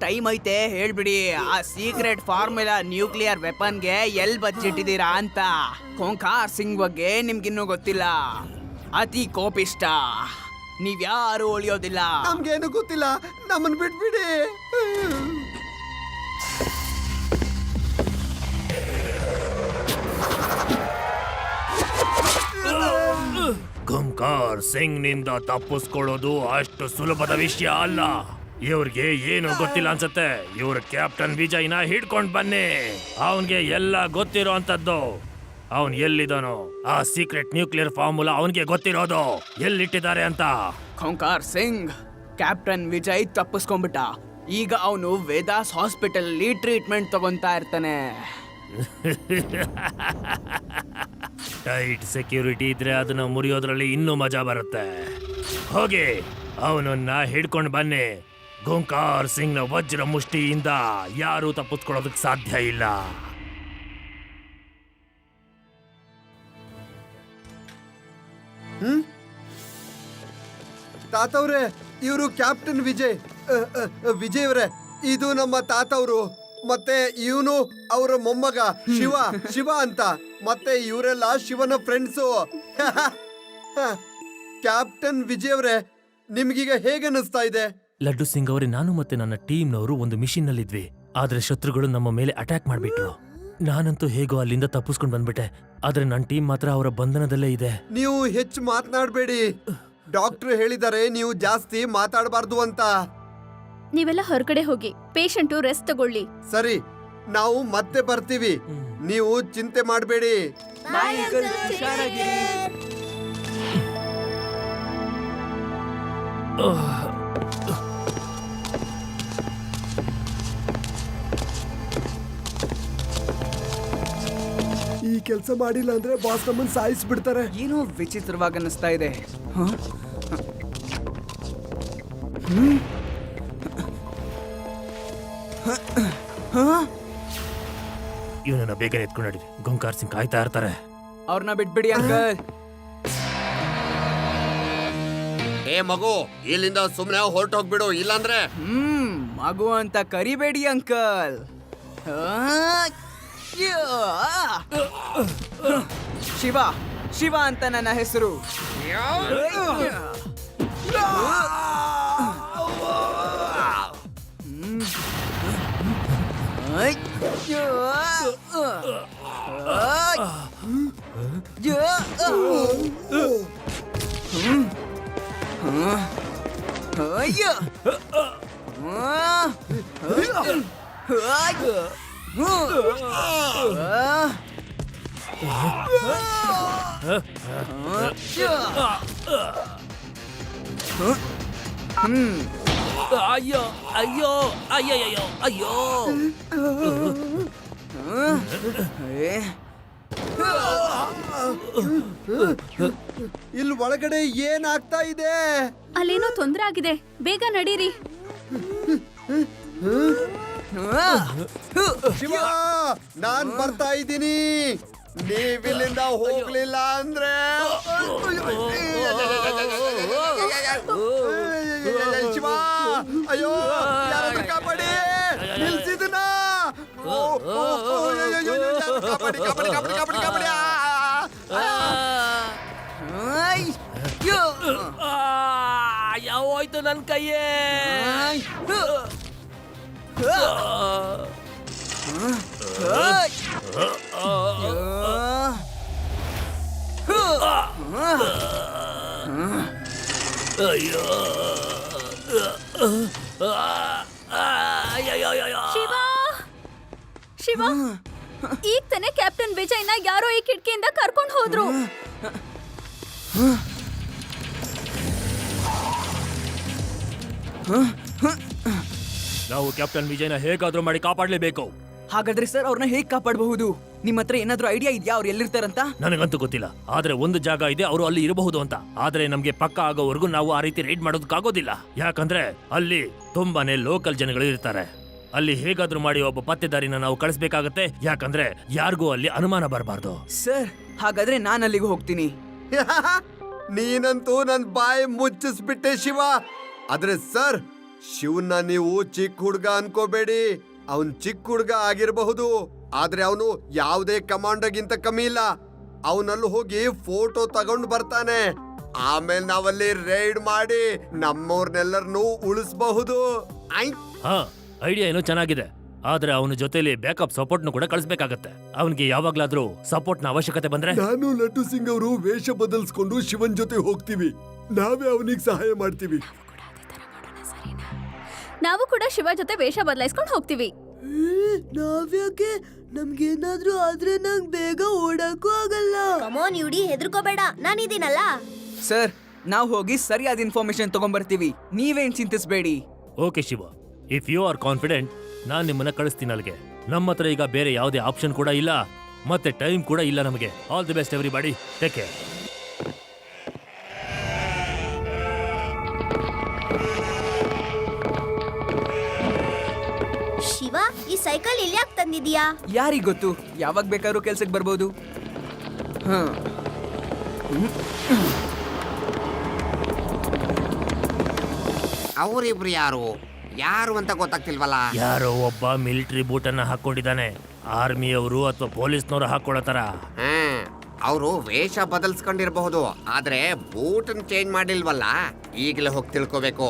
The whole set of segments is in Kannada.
ಟೈಮ್ ಐತೆ ಹೇಳ್ಬಿಡಿ. ಆ ಸೀಕ್ರೆಟ್ ಫಾರ್ಮುಲಾ ನ್ಯೂಕ್ಲಿಯರ್ ವೆಪನ್ಗೆ ಎಲ್ ಬಚ್ಚಿಟ್ಟಿದ್ದೀರಾ ಅಂತ. ಖೋಂಖಾರ್ ಸಿಂಗ್ ಬಗ್ಗೆ ನಿಮ್ಗಿನ್ನೂ ಗೊತ್ತಿಲ್ಲ. ಅತಿ ಕೋಪಿಷ್ಟ, ನೀವ್ಯಾರು ಉಳಿಯೋದಿಲ್ಲ. ನಮ್ಗೇನು ಗೊತ್ತಿಲ್ಲ, ನಮ್ಮನ್ ಬಿಟ್ಬಿಡಿ. ಖೋಂಖಾರ್ ಸಿಂಗ್ ನಿಂದ ತಪ್ಪಿಸ್ಕೊಳ್ಳೋದು ಅಷ್ಟು ಸುಲಭದ ವಿಷಯ ಅಲ್ಲ. ಇವ್ರಿಗೆ ಏನು ಗೊತ್ತಿಲ್ಲ ಅನ್ಸತ್ತೆ. ಇವ್ರ ಕ್ಯಾಪ್ಟನ್ ವಿಜಯ್ನ ಹಿಡ್ಕೊಂಡ್ ಬನ್ನಿ. ಅವನ್ಗೆ ಎಲ್ಲ ಗೊತ್ತಿರೋ ಅಂತದ್ದು. ಅವನ್ ಎಲ್ಲಿದ್ದಾನೋ ಆ ಸೀಕ್ರೆಟ್ ನ್ಯೂಕ್ಲಿಯರ್ ಫಾರ್ಮುಲಾ ಅವನ್ಗೆ ಗೊತ್ತಿರೋದು. ಎಲ್ಲಿಟ್ಟಿದ್ದಾರೆ ಅಂತ. ಖೋಂಖಾರ್ ಸಿಂಗ್, ಕ್ಯಾಪ್ಟನ್ ವಿಜಯ್ ತಪ್ಪಿಸ್ಕೊಂಡ್ಬಿಟ್ಟ. ಈಗ ಅವನು ವೇದಾಸ್ ಹಾಸ್ಪಿಟಲ್ ಅಲ್ಲಿ ಟ್ರೀಟ್ಮೆಂಟ್ ತಗೊಂತಾ ಇರ್ತಾನೆ. ಟೈಟ್ ಸೆಕ್ಯೂರಿಟಿ ಇದ್ರೆ ಅದನ್ನ ಮುರಿಯೋದ್ರಲ್ಲಿ ಇನ್ನೂ ಮಜಾ ಬರುತ್ತೆ. ಹೋಗಿ ಅವನನ್ನ ಹಿಡ್ಕೊಂಡು ಬನ್ನಿ. ಖೋಂಖಾರ್ ಸಿಂಗ್ ನ ವಜ್ರ ಮುಷ್ಟಿಯಿಂದ ಯಾರು ತಪ್ಪಿಸ್ಕೊಳ್ಳೋದಕ್ಕೆ ಸಾಧ್ಯ ಇಲ್ಲ. ತಾತವ್ರೆ, ಇವರು ಕ್ಯಾಪ್ಟನ್ ವಿಜಯ್. ವಿಜಯ್ ಅವರೇ, ಇದು ನಮ್ಮ ತಾತವ್ರು. ಮತ್ತೆ ಇವನು ಅವರ ಮೊಮ್ಮಗ ಶಿವ ಅಂತ. ಮತ್ತೆ ಇವರೆಲ್ಲ ಶಿವನ ಫ್ರೆಂಡ್ಸು. ಕ್ಯಾಪ್ಟನ್ ವಿಜಯ್ ಅವರೇ, ನಿಮ್ಗೀಗ ಹೇಗೆ ಅನಿಸ್ತಾ ಇದೆ? ಲಡ್ಡು ಸಿಂಗ್ ಅವರೇ, ನಾನು ಮತ್ತೆ ನನ್ನ ಟೀಮ್ನವರು ಒಂದು ಮಿಷನ್ ನಲ್ಲಿದ್ವಿ. ಆದ್ರೆ ಶತ್ರುಗಳು ನಮ್ಮ ಮೇಲೆ ಅಟ್ಯಾಕ್ ಮಾಡ್ಬಿಟ್ರು. ನಾನಂತೂ ಹೇಗೋ ಅಲ್ಲಿಂದ ತಪ್ಪಿಸ್ಕೊಂಡು ಬಂದ್ಬಿಟ್ಟೆ. ಆದ್ರೆ ನನ್ನ ಟೀಮ್ ಮಾತ್ರ ಅವರ ಬಂಧನದಲ್ಲೇ ಇದೆ. ನೀವು ಹೆಚ್ಚು ಮಾತನಾಡಬೇಡಿ. ಡಾಕ್ಟರ್ ಹೇಳಿದ್ದಾರೆ ನೀವು ಜಾಸ್ತಿ ಮಾತಾಡಬಾರ್ದು ಅಂತ. ನೀವೆಲ್ಲ ಹೊರಗಡೆ ಹೋಗಿ, ಪೇಷಂಟು ರೆಸ್ಟ್ ತಗೊಳ್ಳಿ. ಸರಿ, ನಾವು ಮತ್ತೆ ಬರ್ತೀವಿ. ನೀವು ಚಿಂತೆ ಮಾಡಬೇಡಿ. ಈ ಕೆಲಸ ಮಾಡಿಲ್ಲ ಅಂದ್ರೆ ಬಾಸ್ ನಮ್ಮನ್ನ ಸಾಯಿಸ್ಬಿಡ್ತಾರೆ. ಏನೋ ವಿಚಿತ್ರವಾಗಿ ಅನ್ನಿಸ್ತಾ ಇದೆ. ಇವನನ್ನ ಬೇಗನೆ ಎತ್ಕೊಂಡು ನಡೀರಿ. ಖೋಂಖಾರ್ ಸಿಂಗ್ ಕಾಯ್ತಾ ಇರ್ತಾರೆ. ಅವ್ರನ್ನ ಬಿಟ್ಬಿಡಿ ಅಂಕಲ್. ಏ ಮಗು, ಇಲ್ಲಿಂದ ಸುಮ್ನೆ ಹೊರಟೋಗ್ಬಿಡು, ಇಲ್ಲಾಂದ್ರೆ. ಮಗು ಅಂತ ಕರಿಬೇಡಿ ಅಂಕಲ್. ಶಿವ ಅಂತ ನನ್ನ ಹೆಸರು. ಅಯ್ಯೋ ಅಯ್ಯೋ ಅಯ್ಯಯ್ಯೋ ಅಯ್ಯೋ. ಇಲ್ಲಿ ಒಳಗಡೆ ಏನಾಗ್ತಾ ಇದೆ? ಅಲ್ಲೇನೋ ತೊಂದ್ರೆ ಆಗಿದೆ, ಬೇಗ ನಡೀರಿ. ಶಿವ, ನಾನ್ ಬರ್ತಾ ಇದ್ದೀನಿ. ನೀವಿಲ್ಲಿಂದ ಹೋಗ್ಲಿಲ್ಲ ಅಂದ್ರೆ ಶಿವ, ಅಯ್ಯೋ, ಯಾರಾದ್ರೂ ಕಾಪಾಡಿ, ನಿಲ್ಸಿದನ. ಕಾಪಾಡಿ ಕಾಪಾಡಿ ಕಾಪಾಡಿ ಕಾಪಾಡಿ ಕಾಪಾಡಿ. ಯಾವೋಯ್ತು ನನ್ ಕೈಯೇ. ಅಯ್ಯೋ. ಶಿವ, ಶಿವ, ಈಗ ತಾನೇ ಕ್ಯಾಪ್ಟನ್ ವಿಜಯ್ನ ಯಾರೋ ಈ ಕಿಟಕಿಯಿಂದ ಕರ್ಕೊಂಡು ಹೋದ್ರು. ನಾವು ಕ್ಯಾಪ್ಟನ್ ವಿಜಯ್ನ ಹೇಗಾದ್ರೂ ಮಾಡಿ ಕಾಪಾಡ್ಲೇಬೇಕು. ಹಾಗಾದ್ರೆ ಸರ್, ಅವ್ರನ್ನ ಹೇಗ್ ಕಾಪಾಡಬಹುದು? ನಿಮ್ಮ ಹತ್ರ ಏನಾದ್ರೂ ಐಡಿಯಾ ಇದೆಯಾ ಅವ್ರು ಎಲ್ಲಿರ್ತಾರಂತ? ನನಗಂತೂ ಗೊತ್ತಿಲ್ಲ, ಆದ್ರೆ ಒಂದು ಜಾಗ ಇದೆ, ಅವರು ಅಲ್ಲಿ ಇರಬಹುದು ಅಂತ. ಆದ್ರೆ ನಮ್ಗೆ ಪಕ್ಕ ಆಗೋವರೆಗೂ ನಾವು ಆ ರೀತಿ ರೈಡ್ ಮಾಡೋದಕ್ಕಾಗೋದಿಲ್ಲ. ಯಾಕಂದ್ರೆ ಅಲ್ಲಿ ತುಂಬಾನೇ ಲೋಕಲ್ ಜನಗಳು ಇರ್ತಾರೆ. ಅಲ್ಲಿ ಹೇಗಾದ್ರೂ ಮಾಡಿ ಒಬ್ಬ ಪತ್ತೆದಾರಿನ ನಾವು ಕಳಿಸ್ಬೇಕಾಗತ್ತೆ. ಯಾಕಂದ್ರೆ ಯಾರಿಗೂ ಅಲ್ಲಿ ಅನುಮಾನ ಬರಬಾರ್ದು. ಸರ್, ಹಾಗಾದ್ರೆ ನಾನು ಅಲ್ಲಿಗೆ ಹೋಗ್ತೀನಿ. ನೀನಂತೂ ನನ್ ಬಾಯಿ ಮುಚ್ಚಿಸ್ಬಿಟ್ಟೆ ಶಿವ. ಆದ್ರೆ ಸರ್, ಶಿವನ್ನ ನೀವು ಚಿಕ್ಕ ಹುಡ್ಗ ಅನ್ಕೋಬೇಡಿ. ಅವನ್ ಚಿಕ್ಕ ಹುಡ್ಗ ಆಗಿರಬಹುದು, ಆದ್ರೆ ಅವನು ಯಾವುದೇ ಕಮಾಂಡೋಗಿಂತ ಕಮ್ಮಿ ಇಲ್ಲ. ಅವನಲ್ಲಿ ಹೋಗಿ ಫೋಟೋ ತಗೊಂಡು ಬರ್ತಾನೆ. ಆಮೇಲೆ ನಾವಲ್ಲಿ ರೈಡ್ ಮಾಡಿ ನಮ್ಮವ್ರನ್ನೆಲ್ಲರನ್ನೂ ಉಳಿಸಬಹುದು. ಹಾ, ಐಡಿಯಾ ಏನೋ ಚೆನ್ನಾಗಿದೆ. ಆದ್ರೆ ಅವನ ಜೊತೆಲಿ ಬ್ಯಾಕಪ್ ಸಪೋರ್ಟ್ನು ಕೂಡ ಕಳಿಸ್ಬೇಕಾಗತ್ತೆ. ಅವನಿಗೆ ಯಾವಾಗ್ಲಾದ್ರೂ ಸಪೋರ್ಟ್ನ ಅವಶ್ಯಕತೆ ಬಂದ್ರೆ ನಾನು ಲಡ್ಡು ಸಿಂಗ್ ಅವರು ವೇಷ ಬದಲಿಸ್ಕೊಂಡು ಶಿವನ್ ಜೊತೆ ಹೋಗ್ತೀವಿ. ನಾವೇ ಅವನಿಗೆ ಸಹಾಯ ಮಾಡ್ತೀವಿ. ನಾವು ಕೂಡ ಶಿವ ಜೊತೆ ವೇಷ ಬದಲಾಯಿಸ್ಕೊಂಡು ಹೋಗ್ತೀವಿ. ನಾವ್ಯಾಕೆ? ನಮ್ಗೇನಾದ್ರೂ ಆದ್ರೆ ನಂಗ್ ಬೇಗ ಓಡಕ್ಕೂ ಆಗಲ್ಲ. Come on UD, ಹೆದರ್ಕೋಬೇಡ, ನಾನಿದ್ದೀನಲ್ಲ. ಸರ್, ನಾವು ಹೋಗಿ ಸರಿಯಾದ ಇನ್ಫಾರ್ಮೇಶನ್ ತಗೊಂಡ್ಬರ್ತೀವಿ. ನೀವೇನ್ ಚಿಂತಿಸ್ಬೇಡಿ. Okay Shiva, if you are confident, ನಾನ್ ನಿಮ್ಮನ್ನ ಕಳಿಸ್ತೀನಿ ಅಲ್ಲಿಗೆ. ನಮ್ಮ ಹತ್ರ ಈಗ ಬೇರೆ ಯಾವುದೇ ಆಪ್ಷನ್ ಕೂಡ ಇಲ್ಲ, ಮತ್ತೆ ಟೈಮ್ ಕೂಡ ಇಲ್ಲ ನಮಗೆ. All the best everybody, take care. Shiva, ಈ ಸೈಕಲ್ ಇಲ್ಲಿ ಯಾಕೆ ತಂದಿದ್ಯಾ? ಯಾರಿಗ್ ಗೊತ್ತು, ಯಾವಾಗ ಬೇಕಾದ್ರೂ ಕೆಲ್ಸಕ್ಕೆ ಬರ್ಬೋದು. ಹ, ಅವರಿಬ್ರು ಯಾರು ಅಂತ ಗೊತ್ತಾಗ್ತಿಲ್ವಲ್ಲ. ಯಾರೋ ಒಬ್ಬ ಮಿಲಿಟರಿ ಬೂಟ್ ಅನ್ನ ಹಾಕೊಂಡಿದ್ದಾನೆ. ಆರ್ಮಿಯವರು ಅಥವಾ ಪೊಲೀಸ್ನವರು ಹಾಕೊಳ್ಳೋತರ. ಅವರು ವೇಷ ಬದಲ್ಸ್ಕೊಂಡಿರಬಹುದು, ಆದ್ರೆ ಬೂಟ್ ಚೇಂಜ್ ಮಾಡಿಲ್ವಲ್ಲ. ಈಗಲೇ ಹೋಗಿ ತಿಳ್ಕೋಬೇಕು.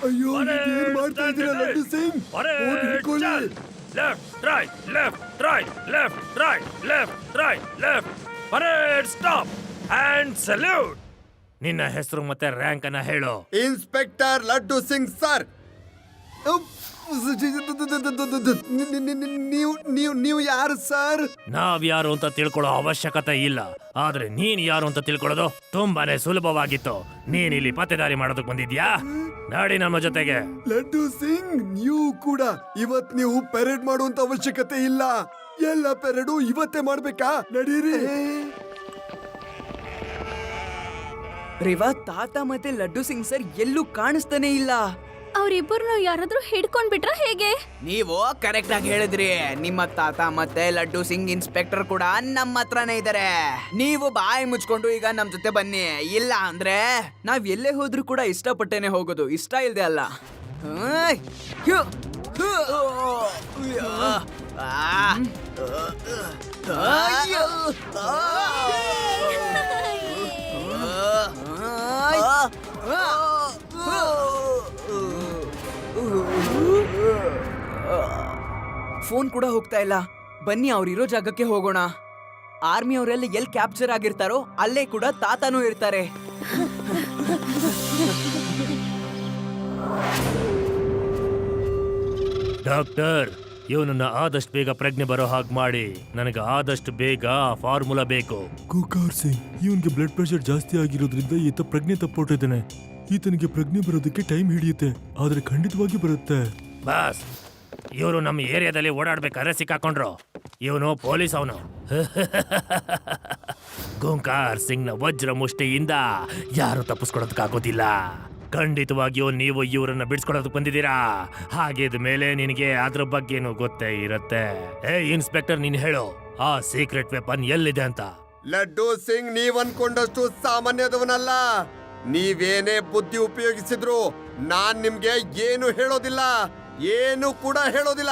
ಅಯ್ಯೋ, ಏನ್ ಮಾಡ್ತಾ ಇದ್ದೀರಾ ಲಡ್ಡು ಸಿಂಗ್? ಹೋಗ್ ಹಿಡ್ಕೊಳ್ಳಿ. Left right, left right, left right, left right, left. Parade stop and salute. ನಿನ್ನ ಹೆಸರು ಮತ್ತೆ ರ್ಯಾಂಕ್ ಅನ್ನ ಹೇಳು. Inspector Laddu Singh sir. ನೀವು ಯಾರು ಸರ್? ನಾವ್ಯಾರು ಅಂತ ತಿಳ್ಕೊಳ್ಳೋ ಅವಶ್ಯಕತೆ ಇಲ್ಲ, ಆದ್ರೆ ನೀನ್ ಯಾರು ಅಂತ ತಿಳ್ಕೊಳ್ಳೋದು ತುಂಬಾನೇ ಸುಲಭವಾಗಿತ್ತು. ನೀನ್ ಇಲ್ಲಿ ಪತ್ತೆದಾರಿ ಮಾಡೋದಕ್ ಬಂದಿದ್ಯಾ? ನಡಿ ನಮ್ಮ ಜೊತೆಗೆ. ಲಡ್ಡು ಸಿಂಗ್, ನೀವು ಕೂಡ ಇವತ್ ನೀವು ಪೆರೇಡ್ ಮಾಡುವಂತ ಅವಶ್ಯಕತೆ ಇಲ್ಲ. ಎಲ್ಲ ಪೆರೇಡು ಇವತ್ತೇ ಮಾಡ್ಬೇಕಾ? ನಡೀರಿ. ರೇವಾ, ತಾತ ಮತ್ತೆ ಲಡ್ಡು ಸಿಂಗ್ ಸರ್ ಎಲ್ಲೂ ಕಾಣಿಸ್ತಾನೆ ಇಲ್ಲ. ಅವ್ರಿಬ್ಬರನ್ನು ಯಾರಾದ್ರೂ ಹಿಡ್ಕೊಂಡ್ ಬಿಟ್ರ ಹೇಗೆ? ನೀವು ಕರೆಕ್ಟ್ ಆಗಿ ಹೇಳಿದ್ರಿ. ನಿಮ್ಮ ತಾತ ಮತ್ತೆ ಲಡ್ಡು ಸಿಂಗ್ ಇನ್ಸ್ಪೆಕ್ಟರ್ ಕೂಡ ನಮ್ಮ ಹತ್ರನೇ ಇದಾರೆ. ನೀವು ಬಾಯಿ ಮುಚ್ಕೊಂಡು ಈಗ ನಮ್ ಜೊತೆ ಬನ್ನಿ. ಇಲ್ಲ ಅಂದ್ರೆ ನಾವ್ ಎಲ್ಲೇ ಹೋದ್ರೂ ಕೂಡ ಇಷ್ಟಪಟ್ಟೇನೆ ಹೋಗೋದು, ಇಷ್ಟ ಇಲ್ದೆ ಅಲ್ಲ. ಆಯ್! ಹ್ಯು! ಹ್ಯು! ಆ! ಅಯ್ಯೋ! ಫೋನ್ ಕೂಡ ಹೋಗ್ತಾ ಇಲ್ಲ. ಬನ್ನಿ ಅವ್ರಿರೋ ಜಾಗಕ್ಕೆ ಹೋಗೋಣ. ಆರ್ಮಿ ಅವರೆಲ್ಲ ಎಲ್ಲಿ ಕ್ಯಾಪ್ಚರ್ ಆಗಿರ್ತಾರೋ ಅಲ್ಲೇ ಕೂಡ ತಾತನೂ ಇರ್ತಾರೆ. ಡಾಕ್ಟರ್, ಇವನನ್ನ ಆದಷ್ಟು ಬೇಗ ಪ್ರಜ್ಞೆ ಬರೋ ಹಾಗೆ ಮಾಡಿ. ನನಗೆ ಆದಷ್ಟು ಬೇಗ ಫಾರ್ಮುಲಾ ಬೇಕು. ಗೋಕಾರ್ ಸಿಂಗ್, ಇವನ್ಗೆ ಬ್ಲಡ್ ಪ್ರೆಷರ್ ಜಾಸ್ತಿ ಆಗಿರೋದ್ರಿಂದ ಈತ ಪ್ರಜ್ಞೆ ತಪ್ಪೊಟ್ಟಿದ್ದಾನೆ. ಈತನಿಗೆ ಪ್ರಜ್ಞೆ ಬರೋದಕ್ಕೆ ಟೈಮ್ ಹಿಡಿಯುತ್ತೆ, ಆದ್ರೆ ಖಂಡಿತವಾಗಿ ಬರುತ್ತೆ. ಬಾಸ್, ಇವರು ನಮ್ಮ ಏರಿಯಾದಲ್ಲಿ ಓಡಾಡ್ಬೇಕಾದ್ರೆ ಸಿಕ್ಕಾಕೊಂಡ್ರು. ಇವನು ಪೊಲೀಸ್. ಅವನು ಗೋಂಕಾರ್ ಸಿಂಗ್ ನ ವಜ್ರ ಮುಷ್ಟಿಯಿಂದ ಯಾರು ತಪ್ಪಿಸ್ಕೊಡೋದಕ್ಕಾಗೋದಿಲ್ಲ. ಖಂಡಿತವಾಗಿಯೂ ನೀವು ಇವರನ್ನ ಬಿಡಿಸ್ಕೊಡೋದಕ್ಕೆ ಬಂದಿದ್ದೀರಾ. ಹಾಗಿದ ಮೇಲೆ ನಿನಗೆ ಅದ್ರ ಬಗ್ಗೆನೂ ಗೊತ್ತೇ ಇರುತ್ತೆ. ಇನ್ಸ್ಪೆಕ್ಟರ್, ನೀನ್ ಹೇಳು, ಆ ಸೀಕ್ರೆಟ್ ವೆಪನ್ ಎಲ್ಲಿದೆ ಅಂತ. ಲಡ್ಡು ಸಿಂಗ್, ನೀವ್ ಅನ್ಕೊಂಡಷ್ಟು ಸಾಮಾನ್ಯದವನಲ್ಲ. ನೀವೇನೇ ಬುದ್ಧಿ ಉಪಯೋಗಿಸಿದ್ರು ನಾನ್ ನಿಮ್ಗೆ ಏನು ಹೇಳೋದಿಲ್ಲ, ಏನು ಕೂಡ ಹೇಳೋದಿಲ್ಲ.